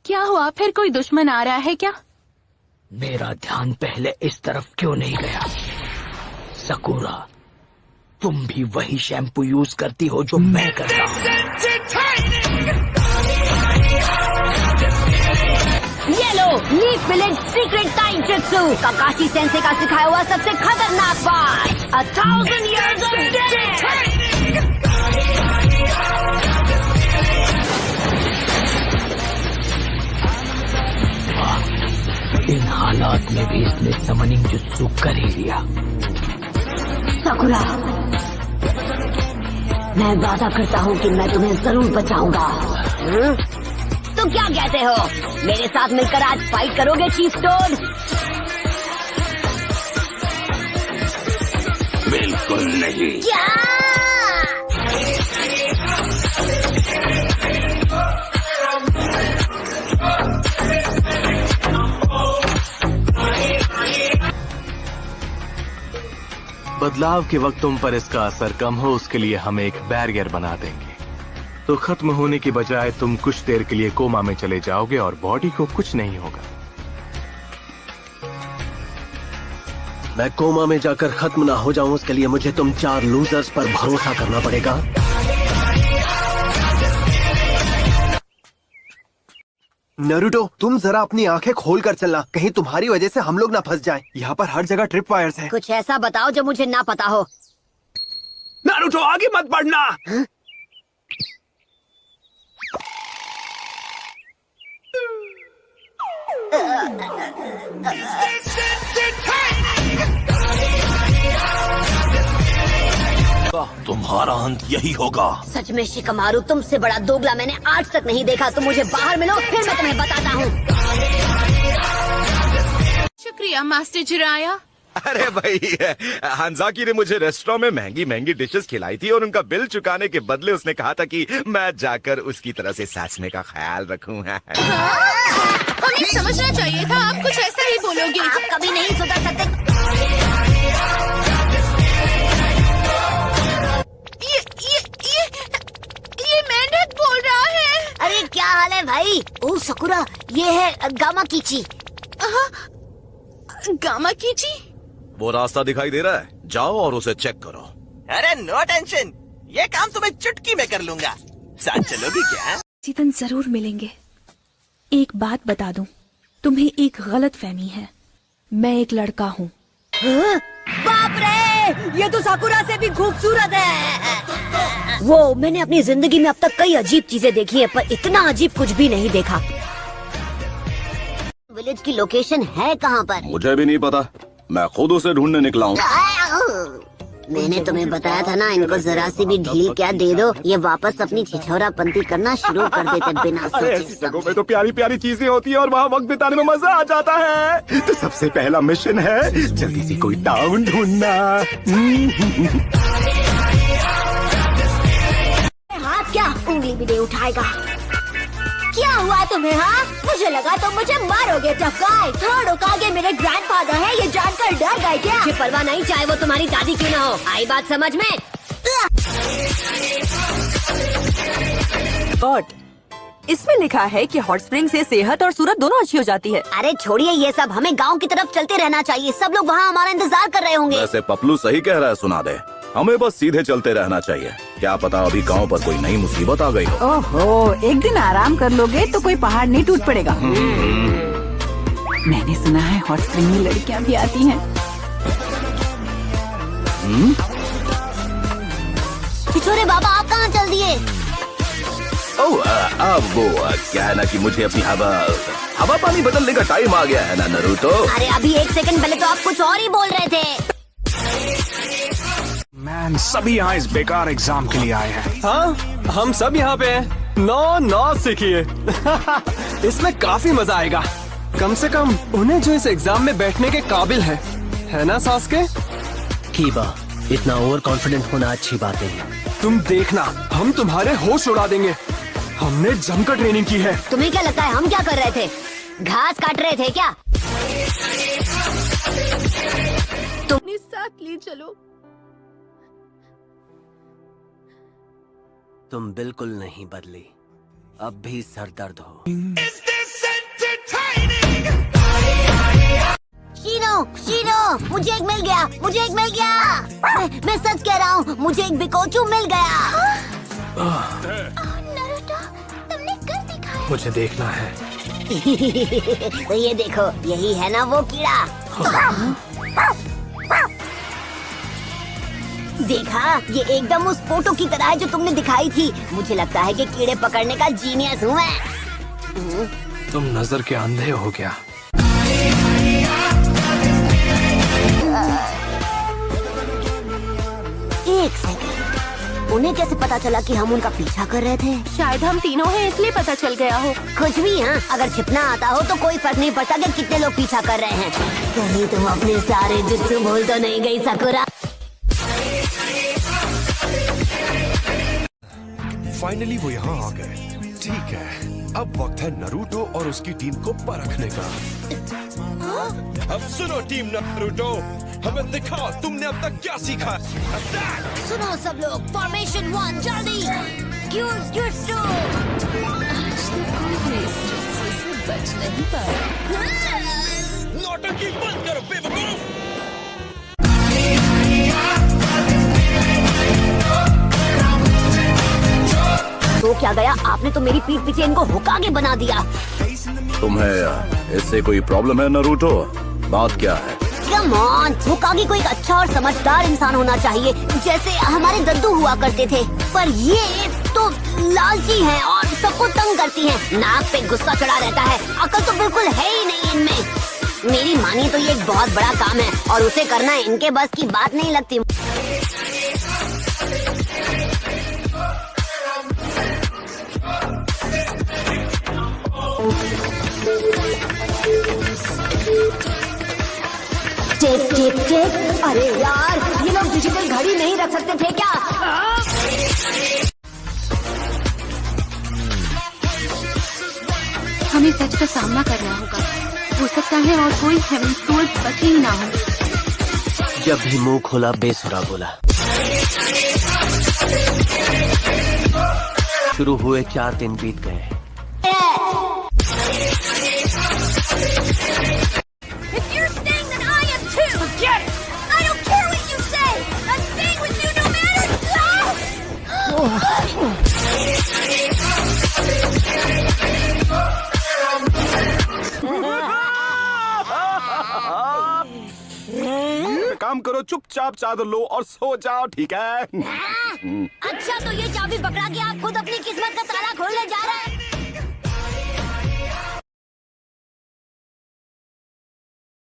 क्या हुआ, फिर कोई दुश्मन आ रहा है क्या? मेरा ध्यान पहले इस तरफ क्यों नहीं गया? सकुरा, तुम भी वही शैम्पू यूज करती हो जो मैं करता हूँ। ये लो, लीफ विलेज सीक्रेट टाइंजुत्सु, काकाशी सेंसे का सिखाया हुआ सबसे खतरनाक बात, 1000 years of death। इन हालात में भी इसने समनिंग जुत्सु कर ही लिया। सकुरा, मैं वादा करता हूँ कि मैं तुम्हें जरूर बचाऊंगा। तो क्या कहते हो, मेरे साथ मिलकर आज फाइट करोगे चीफ टोड? बिल्कुल नहीं। क्या? बदलाव के वक्त तुम पर इसका असर कम हो, उसके लिए हम एक बैरियर बना देंगे। तो खत्म होने की बजाय तुम कुछ देर के लिए कोमा में चले जाओगे और बॉडी को कुछ नहीं होगा। मैं कोमा में जाकर खत्म ना हो जाऊं, उसके लिए मुझे तुम 4 लूजर्स पर भरोसा करना पड़ेगा। नरूटो, तुम जरा अपनी आंखें खोल कर चलना, कहीं तुम्हारी वजह से हम लोग ना फंस जाएं। यहाँ पर हर जगह ट्रिप वायर्स हैं। कुछ ऐसा बताओ जो मुझे ना पता हो। नारुतो, आगे मत बढ़ना। तुम्हारा अंत यही होगा। सच में शिकमारू, तुमसे बड़ा दोगला मैंने आज तक नहीं देखा। तुम मुझे बाहर मिलो, फिर मैं तुम्हें बताता हूँ। शुक्रिया मास्टर जिराया। अरे भाई, हंजाकी ने मुझे रेस्टोरेंट में महंगी महंगी डिशेस खिलाई थी और उनका बिल चुकाने के बदले उसने कहा था कि मैं जाकर उसकी तरह से सासने का ख्याल रखूं। हमें समझना चाहिए था, आप कुछ ऐसा ही बोलोगे। आप कभी नहीं सुधर सकते। ये मेंढक बोल रहा है। अरे क्या हाल है भाई? ओ सकुरा, ये है गामा कीची। गामा कीची? वो रास्ता दिखाई दे रहा है, जाओ और उसे चेक करो। अरे नो टेंशन, ये काम तुम्हें चुटकी में कर लूंगा। साथ चलोगी क्या? किसी दिन जरूर मिलेंगे। एक बात बता दूं, तुम्हें एक गलत फहमी है। मैं एक लड़का हूँ। बाप रे, ये तो साकुरा से भी खूबसूरत है। वो मैंने अपनी जिंदगी में अब तक कई अजीब चीजें देखी है, पर इतना अजीब कुछ भी नहीं देखा। विलेज की लोकेशन है कहाँ पर? मुझे भी नहीं पता, मैं खुद उसे ढूंढने निकला हूँ। मैंने तुम्हें बताया था ना, इनको जरा सी भी ढील क्या दे दो, ये वापस अपनी छिछोरापंती करना शुरू कर देते बिना सोचे। जगहों में तो प्यारी प्यारी चीजें होती है और वहाँ वक्त बिताने में मजा आ जाता है। तो सबसे पहला मिशन है जल्दी से कोई टाउन ढूंढना। हाथ क्या, उंगली भी नहीं उठाएगा। क्या हुआ तुम्हें? हाँ, मुझे लगा तुम मुझे मारोगे टफ गाय। थर्ड ओकागे मेरे ग्रैंडफादर है, ये जानकर डर गए क्या? मुझे परवाह नहीं, चाहे वो तुम्हारी दादी क्यों ना हो। आई बात समझ में? गॉड, इसमें लिखा है कि हॉट स्प्रिंग से सेहत और सूरत दोनों अच्छी हो जाती है। अरे छोड़िए ये सब, हमें गांव की तरफ चलते रहना चाहिए। सब लोग वहाँ हमारा इंतजार कर रहे होंगे। वैसे पपलू सही कह रहा है, सुना दे, हमें बस सीधे चलते रहना चाहिए। क्या पता अभी गांव पर कोई नई मुसीबत आ गई हो। ओहो, एक दिन आराम कर लोगे तो कोई पहाड़ नहीं टूट पड़ेगा। मैंने सुना है हॉट स्प्रिंग में लड़कियां भी आती हैं। छिछोरे बाबा, आप कहाँ चल दिए? अब वो क्या है ना कि मुझे अपनी हवा पानी बदलने का टाइम आ गया है ना नरूटो। अरे अभी 1 सेकंड पहले तो आप कुछ और ही बोल रहे थे। मैन, सभी यहाँ इस बेकार एग्जाम के लिए आए हैं। हाँ, हम सब यहाँ पे हैं। 9 सीखिए। इसमें काफी मजा आएगा। कम से कम उन्हें जो इस एग्जाम में बैठने के काबिल है ना सास्के? कीबा, इतना ओवर कॉन्फिडेंट होना अच्छी बात नहीं है। तुम देखना, हम तुम्हारे होश उड़ा देंगे। हमने जमकर ट्रेनिंग की है। तुम्हें क्या लगता है हम क्या कर रहे थे? घास काट रहे थे क्या? तुम साथ ले चलो। तुम बिल्कुल नहीं बदली, अब भी सर दर्द हो। शीनो, मुझे एक मिल गया, मुझे एक मिल गया। मैं सच कह रहा हूँ, मुझे एक बिकोचू मिल गया। नरूटो, तुमने कर दिखाया। मुझे देखना है। तो ये देखो, यही है ना वो कीड़ा। देखा, ये एकदम उस फोटो की तरह है जो तुमने दिखाई थी। मुझे लगता है कि कीड़े पकड़ने का जीनियस हूँ मैं। तुम नजर के अंधे हो क्या? एक सेकंड, उन्हें कैसे पता चला कि हम उनका पीछा कर रहे थे? शायद हम तीनों हैं इसलिए पता चल गया हो। कुछ भी, हाँ, अगर छिपना आता हो तो कोई फर्क नहीं पड़ता कि कितने लोग पीछा कर रहे हैं। कहीं तुम अपने सारे जुत्सु भूल तो नहीं गई साकुरा? फाइनली वो यहाँ आ गए। ठीक है, अब वक्त है नरूटो और उसकी टीम को परखने का। अब सुनो टीम नरूटो, हमें दिखाओ तुमने अब तक क्या सीखा। सुनो सब लोग, फॉर्मेशन 1 जल्दी। Use jutsu. बच नहीं पाया। नौटंकी बंद करो बेवकूफ। तो क्या गया, आपने तो मेरी पीठ पीछे इनको होकागे बना दिया। तुम्हें इससे कोई प्रॉब्लम है नरूटो? बात क्या है? कम ऑन, होकागे को एक अच्छा और समझदार इंसान होना चाहिए, जैसे हमारे दद्दू हुआ करते थे। पर ये तो लालची हैं और सबको तंग करती हैं। नाक पे गुस्सा चढ़ा रहता है, अकल तो बिल्कुल है ही नहीं इनमें। मेरी मानिए तो ये एक बहुत बड़ा काम है और उसे करना इनके बस की बात नहीं लगती। टिक टिक टिक। अरे यार, ये लोग डिजिटल घड़ी नहीं रख सकते थे क्या? हमें सच का सामना करना होगा। हो सकता है और कोई हेवन सोर्स बचे ही ना हो। जब भी मुंह खोला बेसुरा बोला। शुरू हुए 4 दिन बीत गए। If you're staying, then I am too. Forget it. I don't care what you say. I'm staying with you no matter. काम करो, चुपचाप चादर लो और सो जाओ, ठीक है? अच्छा, तो ये चाबी पकड़ा के आप खुद अपनी किस्मत का ताला खोलने जा रहे हैं?